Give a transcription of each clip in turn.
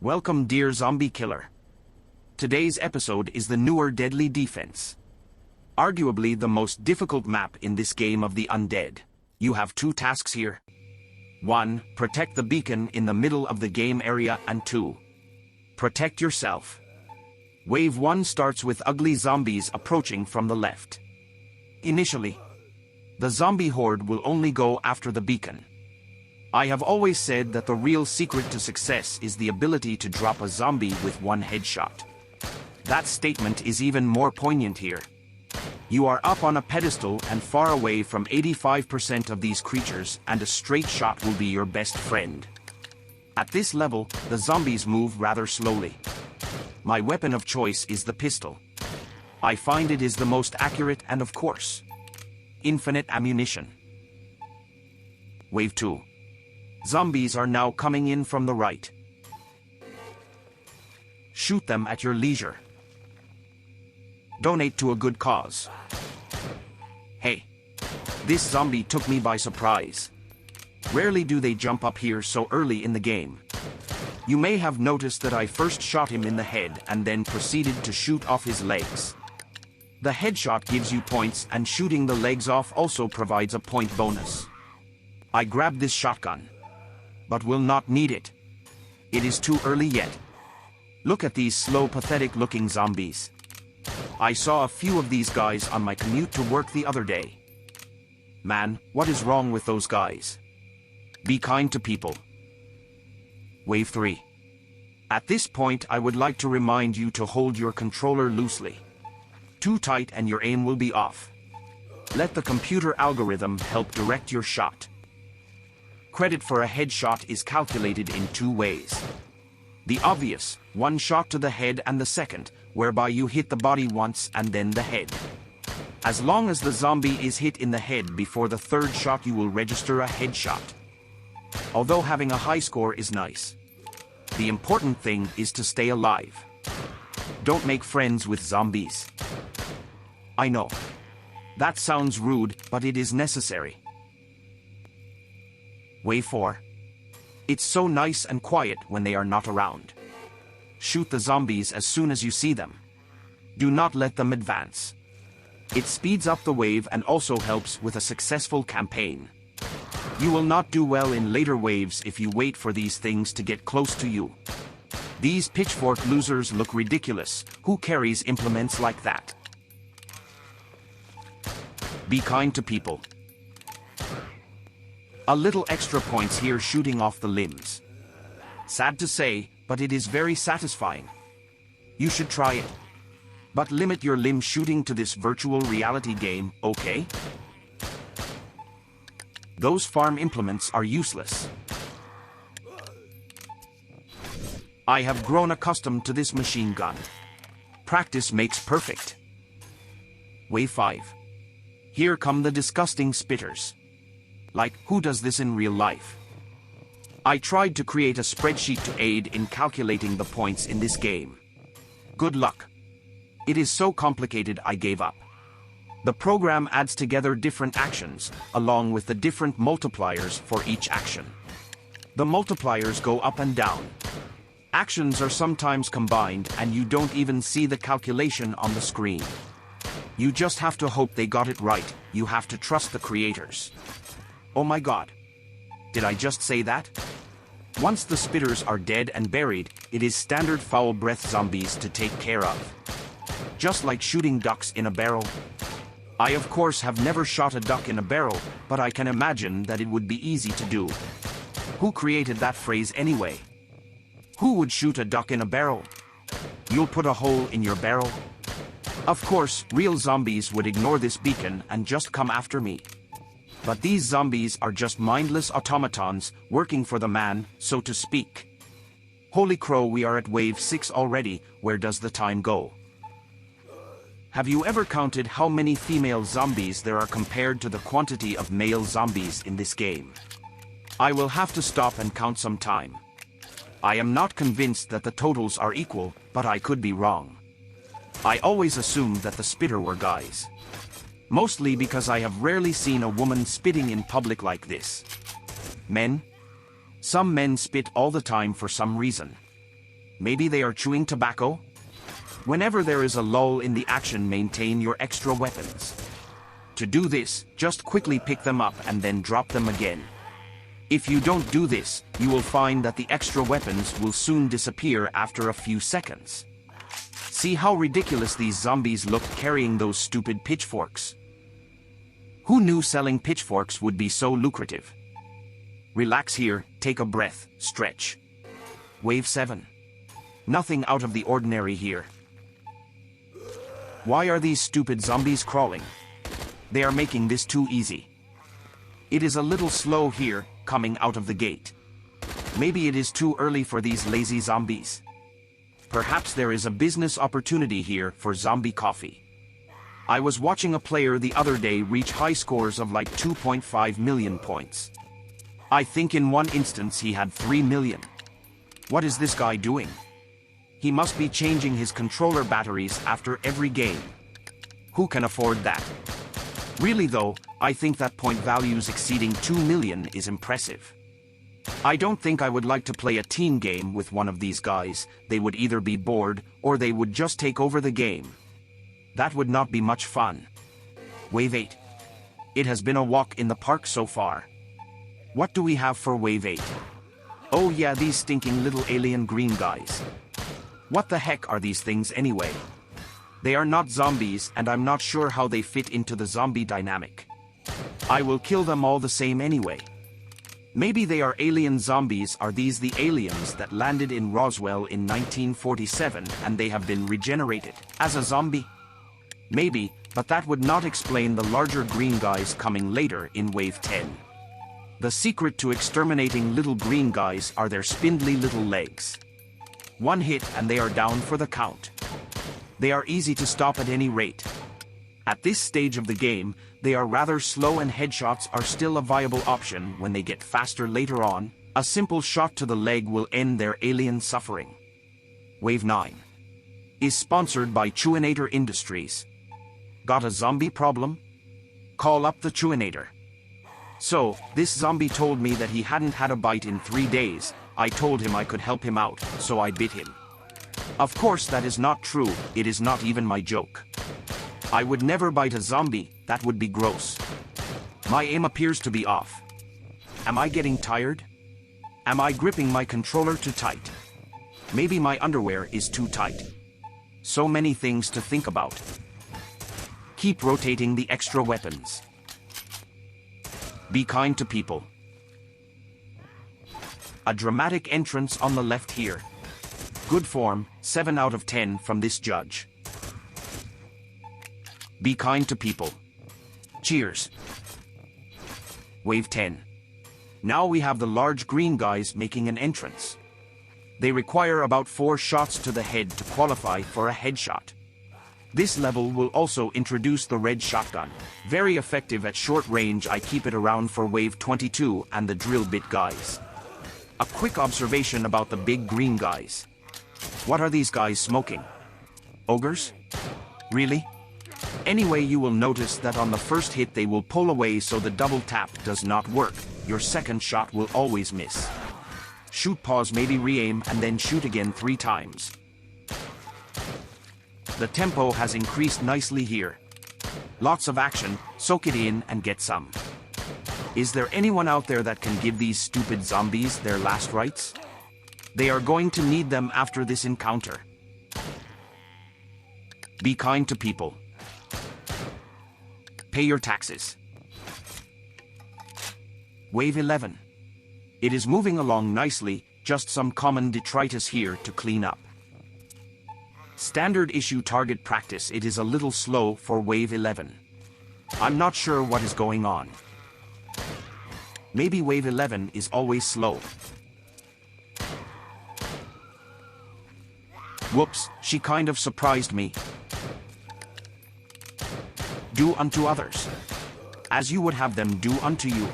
Welcome, dear zombie killer. Today's episode is the newer Deadly Defense. Arguably the most difficult map in this game of the undead. You have two tasks here. 1. Protect the beacon in the middle of the game area, and 2. Protect yourself. Wave 1 starts with ugly zombies approaching from the left. Initially, the zombie horde will only go after the beacon. I have always said that the real secret to success is the ability to drop a zombie with one headshot. That statement is even more poignant here. You are up on a pedestal and far away from 85% of these creatures, and a straight shot will be your best friend. At this level, the zombies move rather slowly. My weapon of choice is the pistol. I find it is the most accurate and, of course, infinite ammunition. Wave 2. Zombies are now coming in from the right. Shoot them at your leisure. Donate to a good cause. Hey, this zombie took me by surprise. Rarely do they jump up here so early in the game. You may have noticed that I first shot him in the head and then proceeded to shoot off his legs. The headshot gives you points, and shooting the legs off also provides a point bonus. I grabbed this shotgun, but will not need it. It is too early yet. Look at these slow, pathetic-looking zombies. I saw a few of these guys on my commute to work the other day. Man, what is wrong with those guys? Be kind to people. Wave 3. At this point, I would like to remind you to hold your controller loosely. Too tight and your aim will be off. Let the computer algorithm help direct your shot. Credit for a headshot is calculated in two ways. The obvious, one shot to the head, and the second, whereby you hit the body once and then the head. As long as the zombie is hit in the head before the third shot, you will register a headshot. Although having a high score is nice, the important thing is to stay alive. Don't make friends with zombies. I know. That sounds rude, but it is necessary. Wave 4. It's so nice and quiet when they are not around. Shoot the zombies as soon as you see them. Do not let them advance. It speeds up the wave and also helps with a successful campaign. You will not do well in later waves if you wait for these things to get close to you. These pitchfork losers look ridiculous. Who carries implements like that? Be kind to people. A little extra points here shooting off the limbs. Sad to say, but it is very satisfying. You should try it. But limit your limb shooting to this virtual reality game, okay? Those farm implements are useless. I have grown accustomed to this machine gun. Practice makes perfect. Wave 5. Here come the disgusting spitters. Like, who does this in real life? I tried to create a spreadsheet to aid in calculating the points in this game. Good luck. It is so complicated I gave up. The program adds together different actions, along with the different multipliers for each action. The multipliers go up and down. Actions are sometimes combined and you don't even see the calculation on the screen. You just have to hope they got it right. You have to trust the creators. Oh my god. Did I just say that? Once the spitters are dead and buried, it is standard foul breath zombies to take care of. Just like shooting ducks in a barrel. I of course have never shot a duck in a barrel, but I can imagine that it would be easy to do. Who created that phrase anyway? Who would shoot a duck in a barrel? You'll put a hole in your barrel? Of course, real zombies would ignore this beacon and just come after me. But these zombies are just mindless automatons working for the man, so to speak. Holy crow, we are at wave 6 already. Where does the time go? Have you ever counted how many female zombies there are compared to the quantity of male zombies in this game? I will have to stop and count some time. I am not convinced that the totals are equal, but I could be wrong. I always assumed that the spitter were guys. Mostly because I have rarely seen a woman spitting in public like this. Men? Some men spit all the time for some reason. Maybe they are chewing tobacco? Whenever there is a lull in the action, maintain your extra weapons. To do this, just quickly pick them up and then drop them again. If you don't do this, you will find that the extra weapons will soon disappear after a few seconds. See how ridiculous these zombies look carrying those stupid pitchforks. Who knew selling pitchforks would be so lucrative? Relax here, take a breath, stretch. Wave 7. Nothing out of the ordinary here. Why are these stupid zombies crawling? They are making this too easy. It is a little slow here, coming out of the gate. Maybe it is too early for these lazy zombies. Perhaps there is a business opportunity here for zombie coffee. I was watching a player the other day reach high scores of like 2.5 million points. I think in one instance he had 3 million. What is this guy doing? He must be changing his controller batteries after every game. Who can afford that? Really though, I think that point values exceeding 2 million is impressive. I don't think I would like to play a team game with one of these guys. They would either be bored, or they would just take over the game. That would not be much fun. Wave 8. It has been a walk in the park so far. What do we have for Wave 8? Oh yeah, these stinking little alien green guys. What the heck are these things anyway? They are not zombies, and I'm not sure how they fit into the zombie dynamic. I will kill them all the same anyway. Maybe they are alien zombies. Are these the aliens that landed in Roswell in 1947 and they have been regenerated as a zombie? Maybe, but that would not explain the larger green guys coming later in Wave 10. The secret to exterminating little green guys are their spindly little legs. One hit and they are down for the count. They are easy to stop at any rate. At this stage of the game, they are rather slow and headshots are still a viable option. When they get faster later on, a simple shot to the leg will end their alien suffering. Wave 9 is sponsored by Chewinator Industries. Got a zombie problem? Call up the Chewinator. So, this zombie told me that he hadn't had a bite in 3 days. I told him I could help him out, so I bit him. Of course that is not true, it is not even my joke. I would never bite a zombie, that would be gross. My aim appears to be off. Am I getting tired? Am I gripping my controller too tight? Maybe my underwear is too tight. So many things to think about. Keep rotating the extra weapons. Be kind to people. A dramatic entrance on the left here. Good form, 7 out of 10 from this judge. Be kind to people. Cheers. Wave 10. Now we have the large green guys making an entrance. They require about 4 shots to the head to qualify for a headshot. This level will also introduce the red shotgun. Very effective at short range. I keep it around for Wave 22 and the drill bit guys. A quick observation about the big green guys. What are these guys smoking? Ogres? Really? Anyway, you will notice that on the first hit they will pull away, so the double tap does not work. Your second shot will always miss. Shoot, pause, maybe re-aim, and then shoot again 3 times. The tempo has increased nicely here. Lots of action, soak it in and get some. Is there anyone out there that can give these stupid zombies their last rites? They are going to need them after this encounter. Be kind to people. Pay your taxes. Wave 11. It is moving along nicely, just some common detritus here to clean up. Standard issue target practice. It is a little slow for Wave 11. I'm not sure what is going on. Maybe Wave 11 is always slow. Whoops, she kind of surprised me. Do unto others as you would have them do unto you.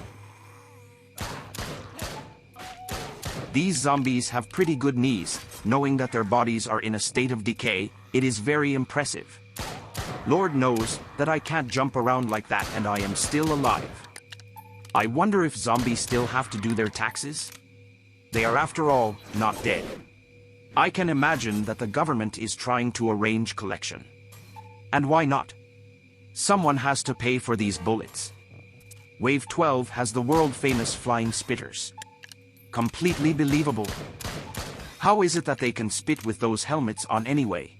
These zombies have pretty good knees. Knowing that their bodies are in a state of decay, it is very impressive. Lord knows that I can't jump around like that and I am still alive. I wonder if zombies still have to do their taxes? They are, after all, not dead. I can imagine that the government is trying to arrange collection. And why not? Someone has to pay for these bullets. Wave 12 has the world-famous flying spitters. Completely believable. How is it that they can spit with those helmets on anyway?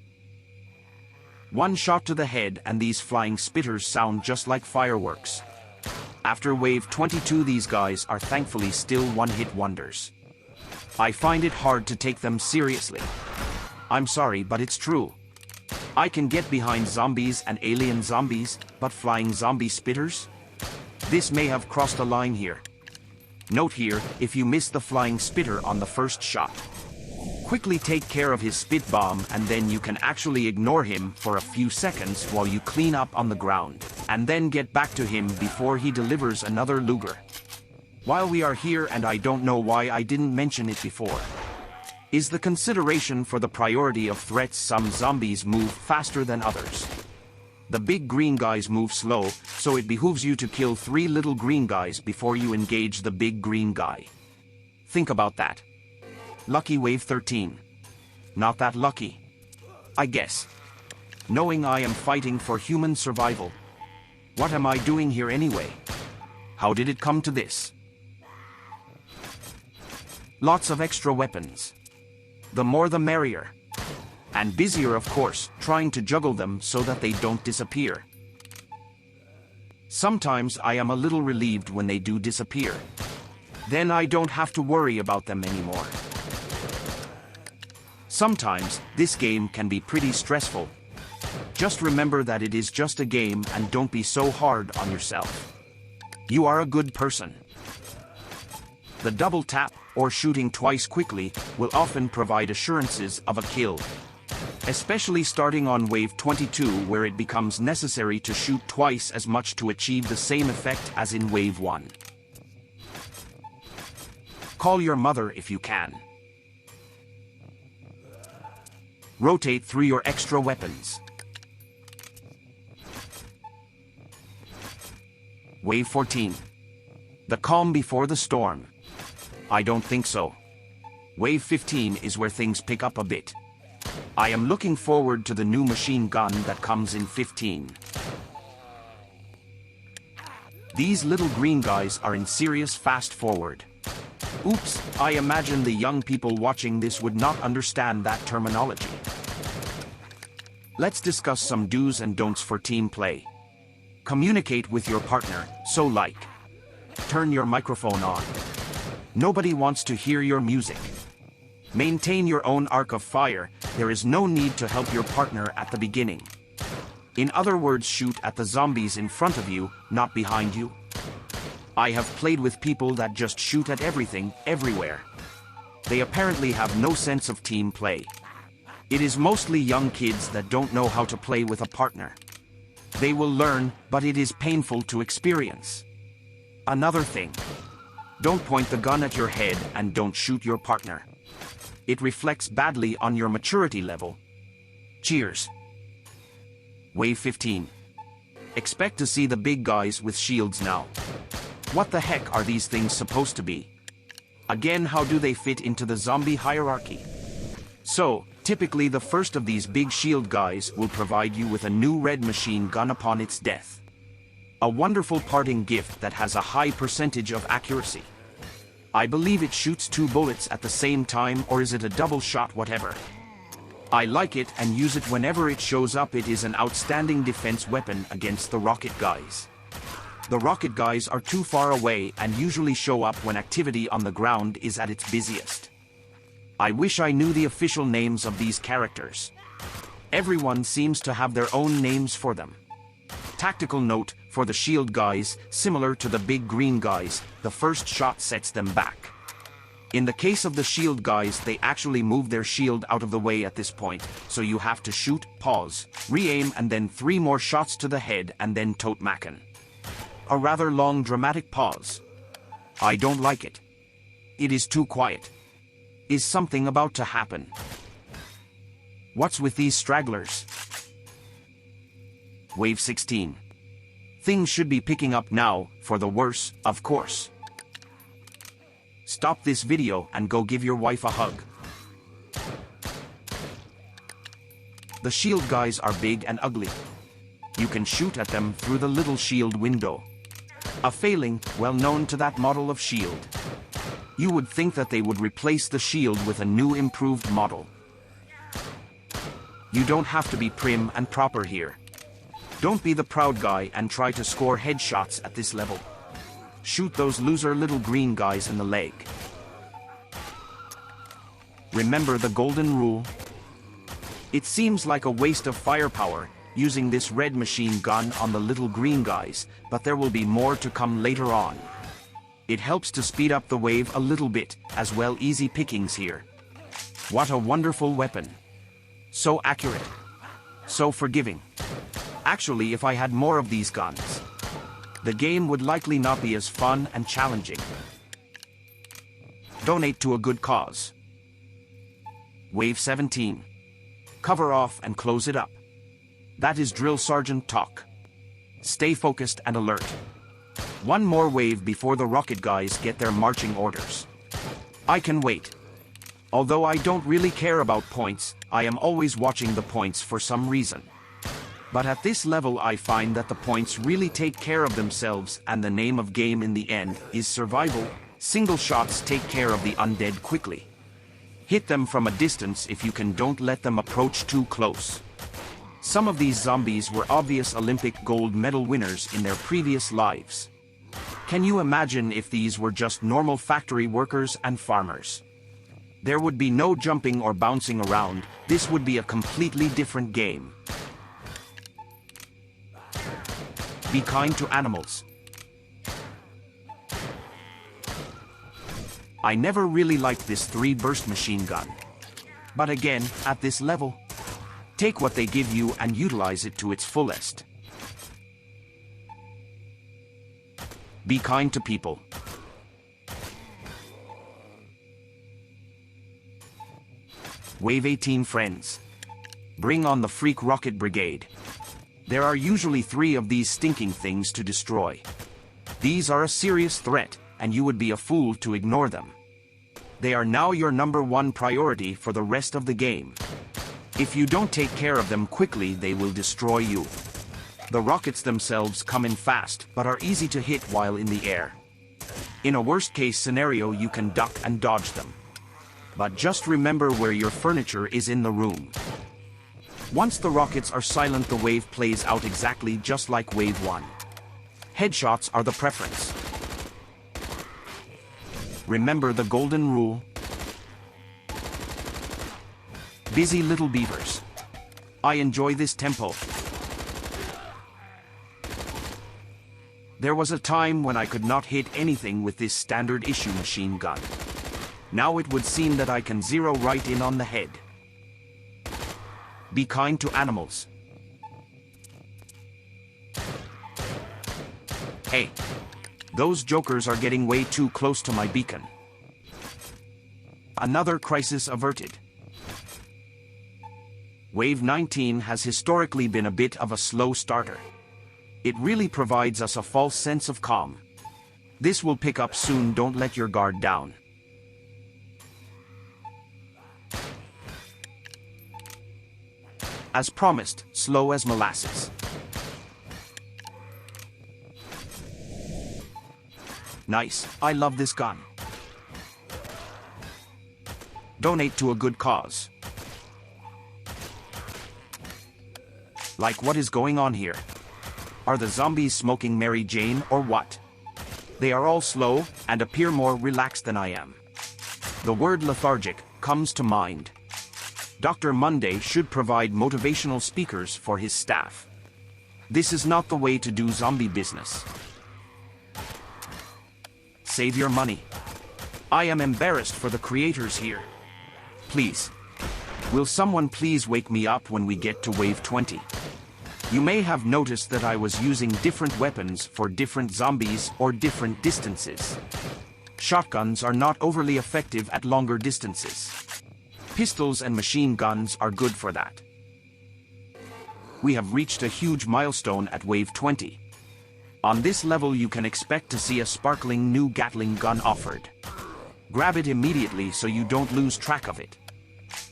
One shot to the head and these flying spitters sound just like fireworks. After Wave 22 these guys are thankfully still one-hit wonders. I find it hard to take them seriously. I'm sorry, but it's true. I can get behind zombies and alien zombies, but flying zombie spitters? This may have crossed a line here. Note here, if you miss the flying spitter on the first shot, quickly take care of his spit bomb and then you can actually ignore him for a few seconds while you clean up on the ground, and then get back to him before he delivers another Luger. While we are here, and I don't know why I didn't mention it before, is the consideration for the priority of threats. Some zombies move faster than others. The big green guys move slow, so it behooves you to kill 3 little green guys before you engage the big green guy. Think about that. Lucky Wave 13. Not that lucky, I guess. Knowing I am fighting for human survival. What am I doing here anyway? How did it come to this? Lots of extra weapons. The more the merrier. And busier, of course, trying to juggle them so that they don't disappear. Sometimes I am a little relieved when they do disappear. Then I don't have to worry about them anymore. Sometimes, this game can be pretty stressful. Just remember that it is just a game and don't be so hard on yourself. You are a good person. The double tap, or shooting twice quickly, will often provide assurances of a kill. Especially starting on Wave 22, where it becomes necessary to shoot twice as much to achieve the same effect as in Wave 1. Call your mother if you can. Rotate through your extra weapons. Wave 14. The calm before the storm. I don't think so. Wave 15 is where things pick up a bit. I am looking forward to the new machine gun that comes in 15. These little green guys are in serious fast forward. Oops, I imagine the young people watching this would not understand that terminology. Let's discuss some do's and don'ts for team play. Communicate with your partner, so like, turn your microphone on. Nobody wants to hear your music. Maintain your own arc of fire. There is no need to help your partner at the beginning. In other words, shoot at the zombies in front of you, not behind you. I have played with people that just shoot at everything, everywhere. They apparently have no sense of team play. It is mostly young kids that don't know how to play with a partner. They will learn, but it is painful to experience. Another thing. Don't point the gun at your head and don't shoot your partner. It reflects badly on your maturity level. Cheers. Wave 15. Expect to see the big guys with shields now. What the heck are these things supposed to be? Again, how do they fit into the zombie hierarchy? So, typically the first of these big shield guys will provide you with a new red machine gun upon its death. A wonderful parting gift that has a high percentage of accuracy. I believe it shoots 2 bullets at the same time, or is it a double shot, whatever. I like it and use it whenever it shows up. It is an outstanding defense weapon against the rocket guys. The rocket guys are too far away and usually show up when activity on the ground is at its busiest. I wish I knew the official names of these characters. Everyone seems to have their own names for them. Tactical note, for the shield guys, similar to the big green guys, the first shot sets them back. In the case of the shield guys, they actually move their shield out of the way at this point, so you have to shoot, pause, re-aim, and then 3 more shots to the head and then tote mackin'. A rather long dramatic pause. I don't like it. It is too quiet. Is something about to happen? What's with these stragglers? Wave 16. Things should be picking up now, for the worse, of course. Stop this video and go give your wife a hug. The shield guys are big and ugly. You can shoot at them through the little shield window. A failing well known to that model of shield. You would think that they would replace the shield with a new improved model. You don't have to be prim and proper here. Don't be the proud guy and try to score headshots at this level. Shoot those loser little green guys in the leg. Remember the golden rule? It seems like a waste of firepower using this red machine gun on the little green guys, but there will be more to come later on. It helps to speed up the wave a little bit, as well. Easy pickings here. What a wonderful weapon. So accurate. So forgiving. Actually, if I had more of these guns, the game would likely not be as fun and challenging. Donate to a good cause. Wave 17. Cover off and close it up. That is drill sergeant talk. Stay focused and alert. One more wave before the rocket guys get their marching orders. I can wait. Although I don't really care about points, I am always watching the points for some reason. But at this level I find that the points really take care of themselves, and the name of game in the end is survival. Single shots take care of the undead quickly. Hit them from a distance if you can, don't let them approach too close. Some of these zombies were obvious Olympic gold medal winners in their previous lives. Can you imagine if these were just normal factory workers and farmers? There would be no jumping or bouncing around. This would be a completely different game. Be kind to animals. I never really liked this 3-burst machine gun. But again, at this level, take what they give you and utilize it to its fullest. Be kind to people. Wave 18 friends. Bring on the freak rocket brigade. There are usually 3 of these stinking things to destroy. These are a serious threat, and you would be a fool to ignore them. They are now your #1 priority for the rest of the game. If you don't take care of them quickly, they will destroy you. The rockets themselves come in fast, but are easy to hit while in the air. In a worst-case scenario, you can duck and dodge them. But just remember where your furniture is in the room. Once the rockets are silent, the wave plays out exactly just like wave 1. Headshots are the preference. Remember the golden rule? Busy little beavers. I enjoy this tempo. There was a time when I could not hit anything with this standard issue machine gun. Now it would seem that I can zero right in on the head. Be kind to animals. Hey, those jokers are getting way too close to my beacon. Another crisis averted. Wave 19 has historically been a bit of a slow starter. It really provides us a false sense of calm. This will pick up soon, don't let your guard down. As promised, slow as molasses. Nice, I love this gun. Donate to a good cause. Like, what is going on here? Are the zombies smoking Mary Jane or what? They are all slow and appear more relaxed than I am. The word lethargic comes to mind. Dr. Monday should provide motivational speakers for his staff. This is not the way to do zombie business. Save your money. I am embarrassed for the creators here. Please. Will someone please wake me up when we get to wave 20? You may have noticed that I was using different weapons for different zombies or different distances. Shotguns are not overly effective at longer distances. Pistols and machine guns are good for that. We have reached a huge milestone at wave 20. On this level you can expect to see a sparkling new Gatling gun offered. Grab it immediately so you don't lose track of it.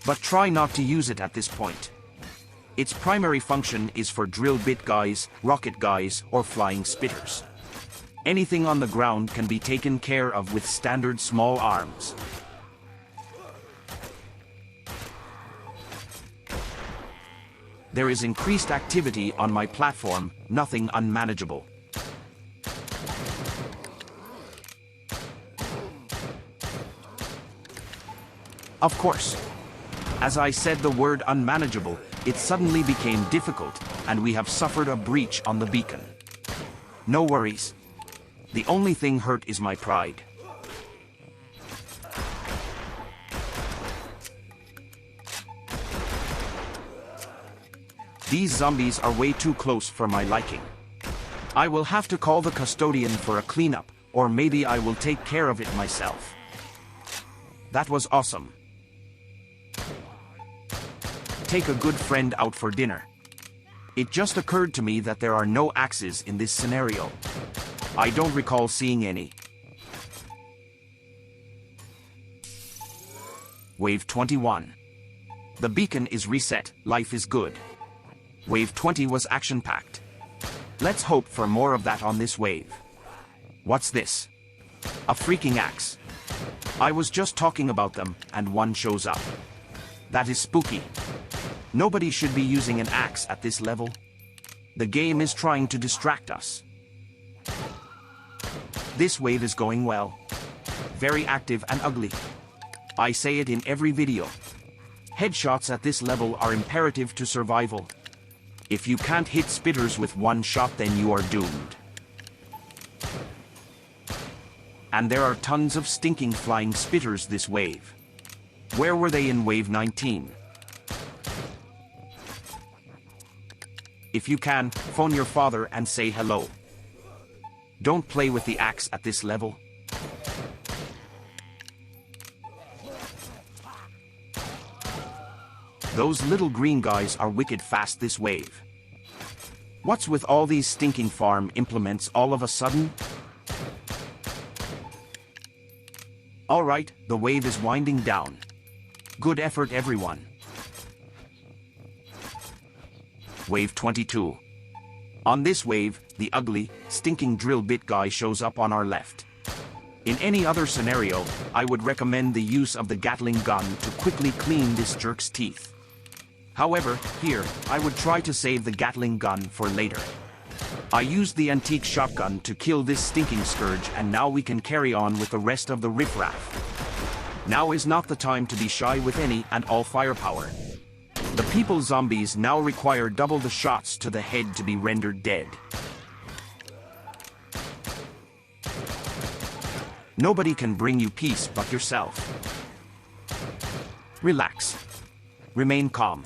But try not to use it at this point. Its primary function is for drill bit guys, rocket guys, or flying spitters. Anything on the ground can be taken care of with standard small arms. There is increased activity on my platform, nothing unmanageable. Of course. As I said the word unmanageable, it suddenly became difficult, and we have suffered a breach on the beacon. No worries. The only thing hurt is my pride. These zombies are way too close for my liking. I will have to call the custodian for a cleanup, or maybe I will take care of it myself. That was awesome. Take a good friend out for dinner. It just occurred to me that there are no axes in this scenario. I don't recall seeing any. Wave 21. The beacon is reset, life is good. Wave 20 was action-packed. Let's hope for more of that on this wave. What's this? A freaking axe. I was just talking about them, and one shows up. That is spooky. Nobody should be using an axe at this level. The game is trying to distract us. This wave is going well. Very active and ugly. I say it in every video. Headshots at this level are imperative to survival. If you can't hit spitters with one shot, then you are doomed. And there are tons of stinking flying spitters this wave. Where were they in wave 19? If you can, phone your father and say hello. Don't play with the axe at this level. Those little green guys are wicked fast this wave. What's with all these stinking farm implements all of a sudden? Alright, the wave is winding down. Good effort, everyone. Wave 22. On this wave, the ugly, stinking drill bit guy shows up on our left. In any other scenario, I would recommend the use of the Gatling gun to quickly clean this jerk's teeth. However, here, I would try to save the Gatling gun for later. I used the antique shotgun to kill this stinking scourge, and now we can carry on with the rest of the riffraff. Now is not the time to be shy with any and all firepower. The people zombies now require double the shots to the head to be rendered dead. Nobody can bring you peace but yourself. Relax. Remain calm.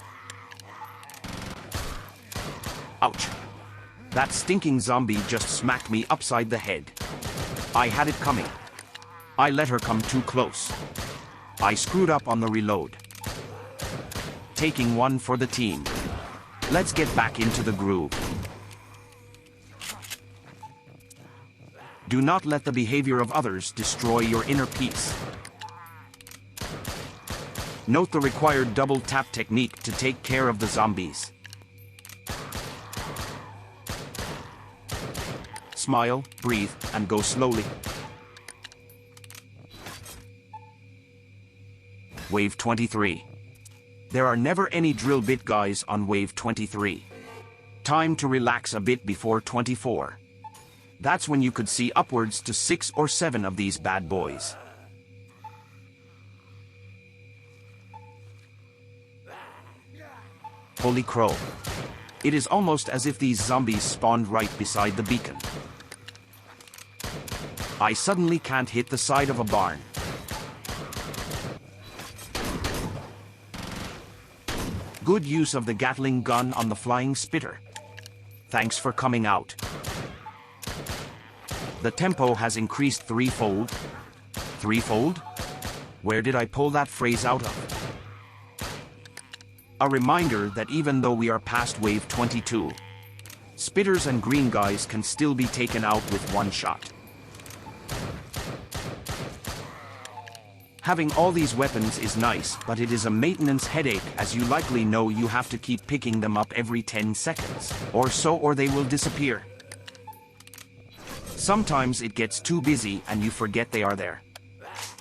Ouch. That stinking zombie just smacked me upside the head. I had it coming. I let her come too close. I screwed up on the reload. Taking one for the team. Let's get back into the groove. Do not let the behavior of others destroy your inner peace. Note the required double tap technique to take care of the zombies. Smile, breathe, and go slowly. Wave 23. There are never any drill bit guys on wave 23. Time to relax a bit before 24. That's when you could see upwards to 6 or 7 of these bad boys. Holy crow. It is almost as if these zombies spawned right beside the beacon. I suddenly can't hit the side of a barn. Good use of the Gatling gun on the flying spitter. Thanks for coming out. The tempo has increased threefold. Threefold? Where did I pull that phrase out of? A reminder that even though we are past wave 22, spitters and green guys can still be taken out with one shot. Having all these weapons is nice, but it is a maintenance headache, as you likely know you have to keep picking them up every 10 seconds or so, or they will disappear. Sometimes it gets too busy and you forget they are there.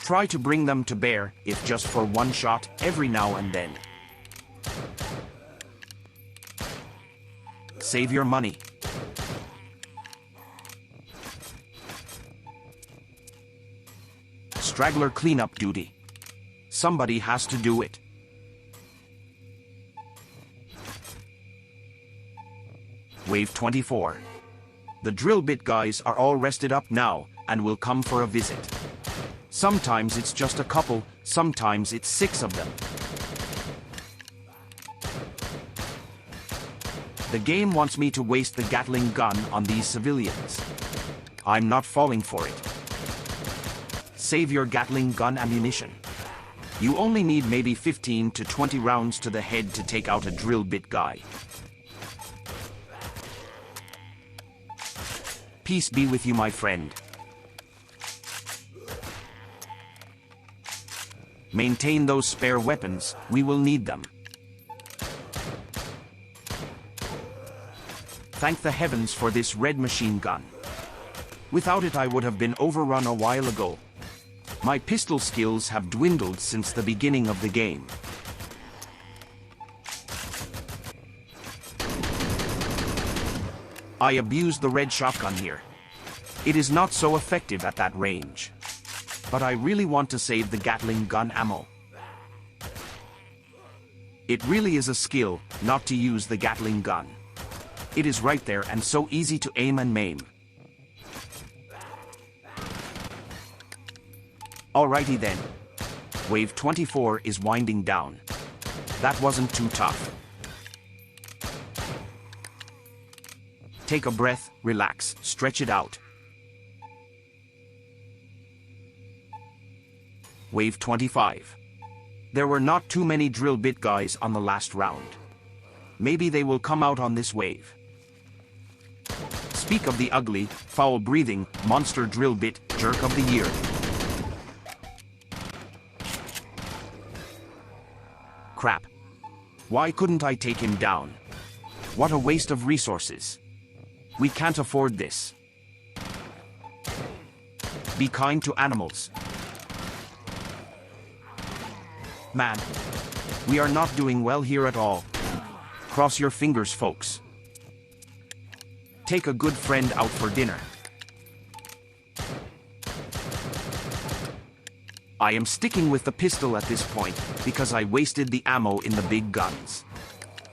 Try to bring them to bear, if just for one shot, every now and then. Save your money. Straggler cleanup duty. Somebody has to do it. Wave 24. The drill bit guys are all rested up now, and will come for a visit. Sometimes it's just a couple, sometimes it's 6 of them. The game wants me to waste the Gatling gun on these civilians. I'm not falling for it. Save your Gatling gun ammunition. You only need maybe 15 to 20 rounds to the head to take out a drill bit guy. Peace be with you, my friend. Maintain those spare weapons, we will need them. Thank the heavens for this red machine gun. Without it I would have been overrun a while ago. My pistol skills have dwindled since the beginning of the game. I abused the red shotgun here. It is not so effective at that range. But I really want to save the Gatling gun ammo. It really is a skill, not to use the Gatling gun. It is right there and so easy to aim and maim. Alrighty then. Wave 24 is winding down. That wasn't too tough. Take a breath, relax, stretch it out. Wave 25. There were not too many drill bit guys on the last round. Maybe they will come out on this wave. Speak of the ugly, foul-breathing, monster drill bit jerk of the year. Crap. Why couldn't I take him down? What a waste of resources. We can't afford this. Be kind to animals. Man, we are not doing well here at all. Cross your fingers, folks. Take a good friend out for dinner. I am sticking with the pistol at this point, because I wasted the ammo in the big guns.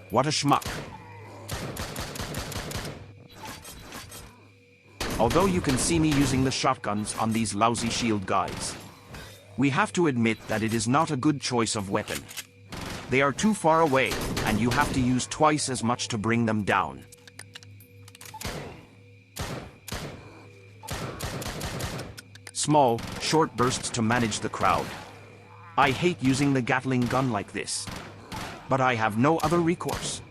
What a schmuck. Although you can see me using the shotguns on these lousy shield guys. We have to admit that it is not a good choice of weapon. They are too far away, and you have to use twice as much to bring them down. Small, short bursts to manage the crowd. I hate using the Gatling gun like this. But I have no other recourse.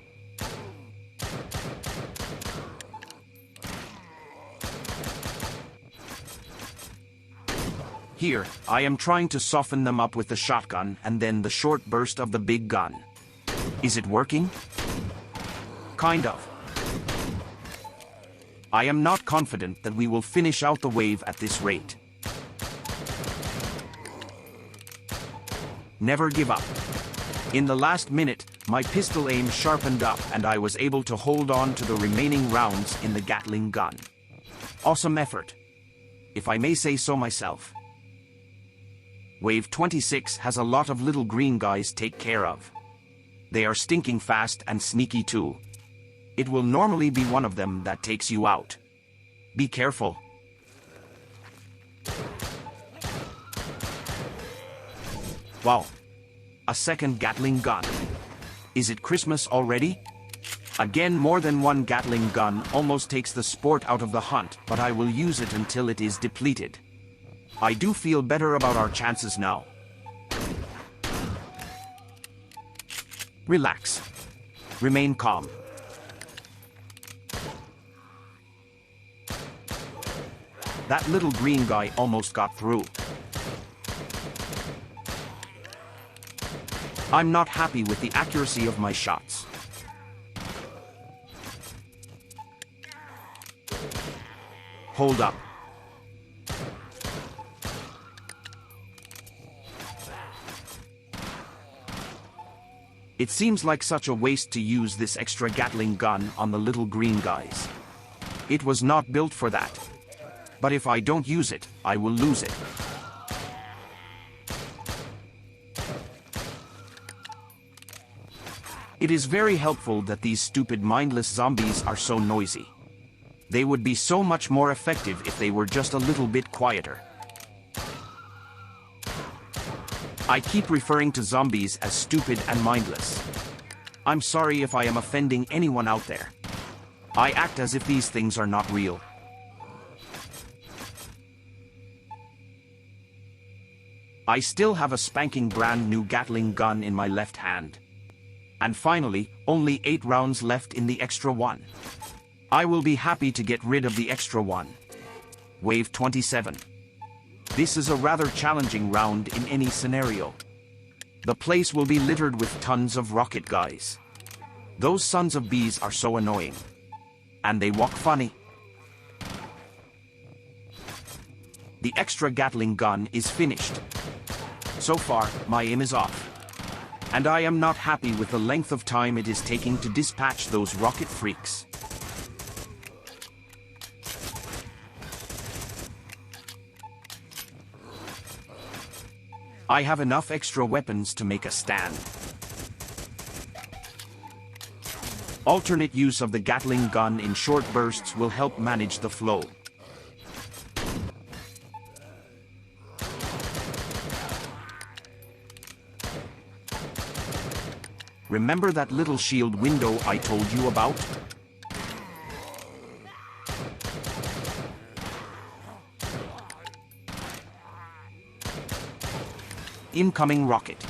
Here, I am trying to soften them up with the shotgun and then the short burst of the big gun. Is it working? Kind of. I am not confident that we will finish out the wave at this rate. Never give up. In the last minute, my pistol aim sharpened up and I was able to hold on to the remaining rounds in the Gatling gun. Awesome effort, if I may say so myself. Wave 26 has a lot of little green guys take care of. They are stinking fast and sneaky too. It will normally be one of them that takes you out. Be careful. Wow. A second Gatling gun. Is it Christmas already? Again, more than one Gatling gun almost takes the sport out of the hunt, but I will use it until it is depleted. I do feel better about our chances now. Relax. Remain calm. That little green guy almost got through. I'm not happy with the accuracy of my shots. Hold up. It seems like such a waste to use this extra Gatling gun on the little green guys. It was not built for that. But if I don't use it, I will lose it. It is very helpful that these stupid mindless zombies are so noisy. They would be so much more effective if they were just a little bit quieter. I keep referring to zombies as stupid and mindless. I'm sorry if I am offending anyone out there. I act as if these things are not real. I still have a spanking brand new Gatling gun in my left hand. And finally, only 8 rounds left in the extra one. I will be happy to get rid of the extra one. Wave 27. This is a rather challenging round in any scenario. The place will be littered with tons of rocket guys. Those sons of bees are so annoying. And they walk funny. The extra Gatling gun is finished. So far, my aim is off. And I am not happy with the length of time it is taking to dispatch those rocket freaks. I have enough extra weapons to make a stand. Alternate use of the Gatling gun in short bursts will help manage the flow. Remember that little shield window I told you about? Incoming rocket.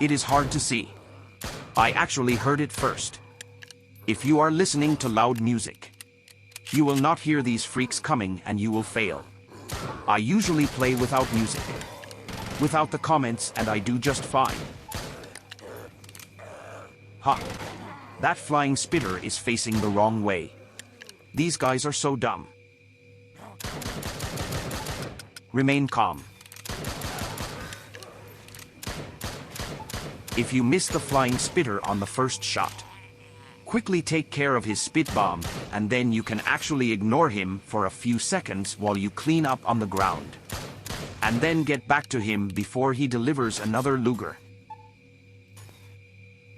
It is hard to see. I actually heard it first. If you are listening to loud music, you will not hear these freaks coming and you will fail. I usually play without music, without the comments, and I do just fine. Ha! That flying spitter is facing the wrong way. These guys are so dumb. Remain calm. If you miss the flying spitter on the first shot, quickly take care of his spit bomb, and then you can actually ignore him for a few seconds while you clean up on the ground. And then get back to him before he delivers another Luger.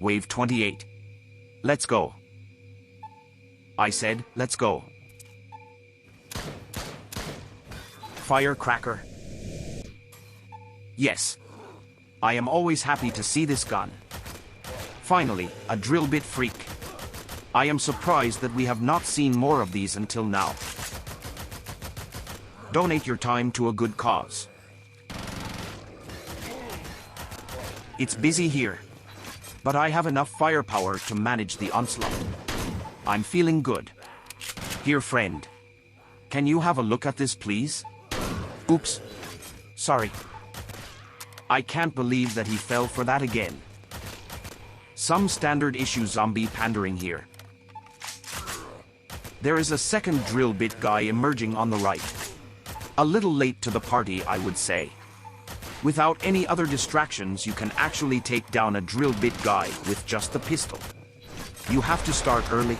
Wave 28. Let's go. I said, let's go. Firecracker. Yes. I am always happy to see this gun. Finally, a drill bit freak. I am surprised that we have not seen more of these until now. Donate your time to a good cause. It's busy here, but I have enough firepower to manage the onslaught. I'm feeling good. Here, friend. Can you have a look at this, please? Oops. Sorry. I can't believe that he fell for that again. Some standard issue zombie pandering here. There is a second drill bit guy emerging on the right. A little late to the party, I would say. Without any other distractions, you can actually take down a drill bit guy with just the pistol. You have to start early,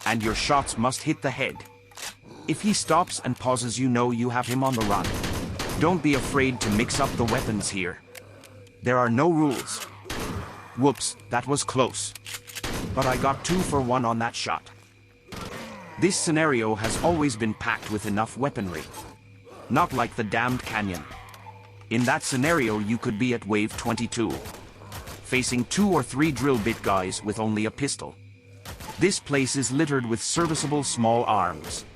and your shots must hit the head. If he stops and pauses, you know you have him on the run. Don't be afraid to mix up the weapons here. There are no rules. Whoops, that was close. But I got 2 for 1 on that shot. This scenario has always been packed with enough weaponry. Not like the damned canyon. In that scenario, you could be at wave 22, facing 2 or 3 drill bit guys with only a pistol. This place is littered with serviceable small arms.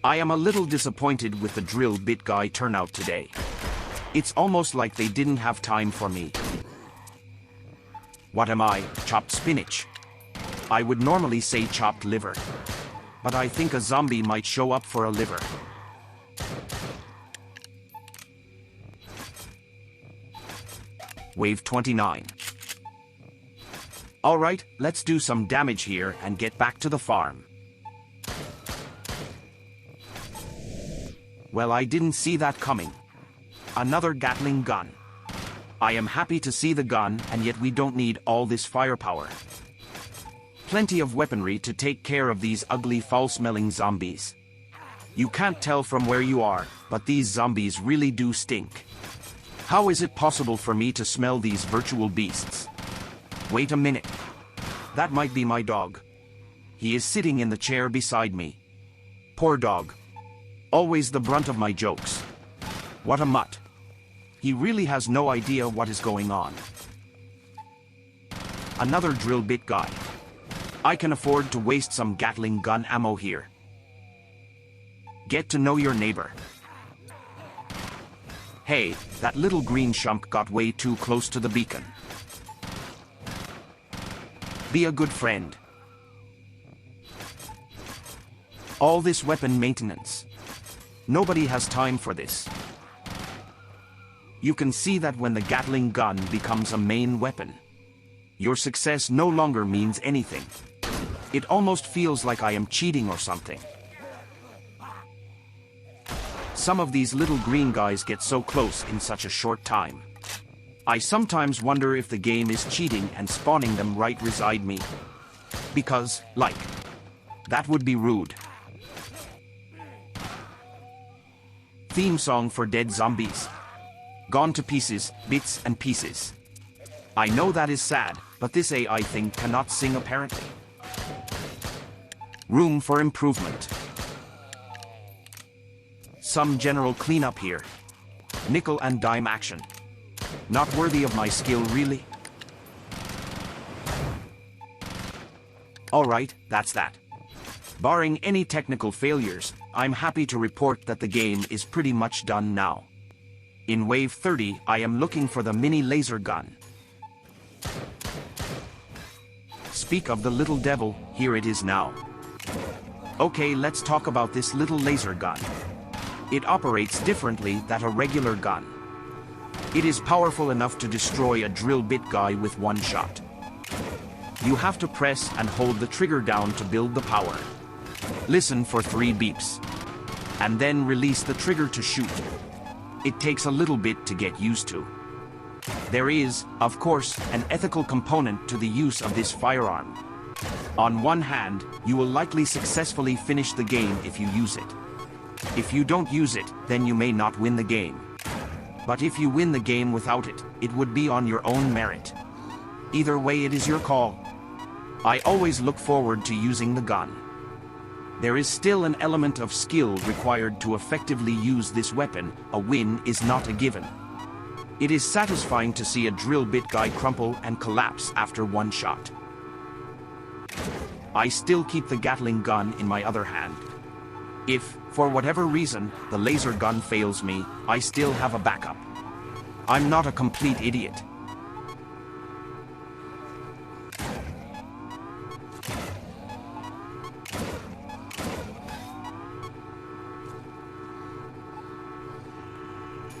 I am a little disappointed with the drill bit guy turnout today. It's almost like they didn't have time for me. What am I, chopped spinach? I would normally say chopped liver, but I think a zombie might show up for a liver. Wave 29. Alright, let's do some damage here and get back to the farm. Well, I didn't see that coming. Another Gatling gun. I am happy to see the gun, and yet we don't need all this firepower. Plenty of weaponry to take care of these ugly, foul-smelling zombies. You can't tell from where you are, but these zombies really do stink. How is it possible for me to smell these virtual beasts? Wait a minute. That might be my dog. He is sitting in the chair beside me. Poor dog. Always the brunt of my jokes. What a mutt. He really has no idea what is going on. Another drill bit guy. I can afford to waste some Gatling gun ammo here. Get to know your neighbor. Hey, that little green chump got way too close to the beacon. Be a good friend. All this weapon maintenance. Nobody has time for this. You can see that when the Gatling gun becomes a main weapon, your success no longer means anything. It almost feels like I am cheating or something. Some of these little green guys get so close in such a short time. I sometimes wonder if the game is cheating and spawning them right beside me. Because, like, that would be rude. Theme song for dead zombies. Gone to pieces, bits and pieces. I know that is sad, but this AI thing cannot sing apparently. Room for improvement. Some general cleanup here. Nickel and dime action. Not worthy of my skill, really. Alright, that's that. Barring any technical failures, I'm happy to report that the game is pretty much done now. In Wave 30, I am looking for the mini laser gun. Speak of the little devil, here it is now. Okay, let's talk about this little laser gun. It operates differently than a regular gun. It is powerful enough to destroy a drill bit guy with one shot. You have to press and hold the trigger down to build the power. Listen for 3 beeps. And then release the trigger to shoot. It takes a little bit to get used to. There is, of course, an ethical component to the use of this firearm. On one hand, you will likely successfully finish the game if you use it. If you don't use it, then you may not win the game. But if you win the game without it, it would be on your own merit. Either way, it is your call. I always look forward to using the gun. There is still an element of skill required to effectively use this weapon. A win is not a given. It is satisfying to see a drill bit guy crumple and collapse after one shot. I still keep the Gatling gun in my other hand. If, for whatever reason, the laser gun fails me, I still have a backup. I'm not a complete idiot.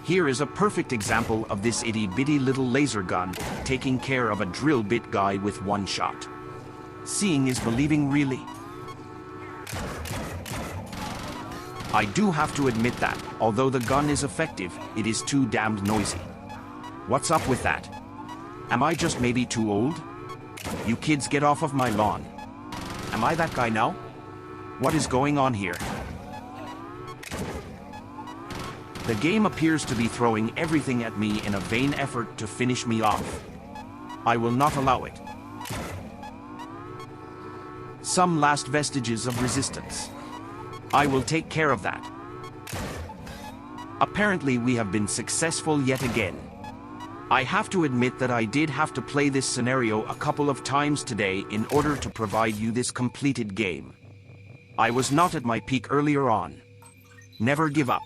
Here is a perfect example of this itty-bitty little laser gun taking care of a drill bit guy with one shot. Seeing is believing, really. I do have to admit that, although the gun is effective, it is too damned noisy. What's up with that? Am I just maybe too old? You kids get off of my lawn. Am I that guy now? What is going on here? The game appears to be throwing everything at me in a vain effort to finish me off. I will not allow it. Some last vestiges of resistance. I will take care of that. Apparently we have been successful yet again. I have to admit that I did have to play this scenario a couple of times today in order to provide you this completed game. I was not at my peak earlier on. Never give up.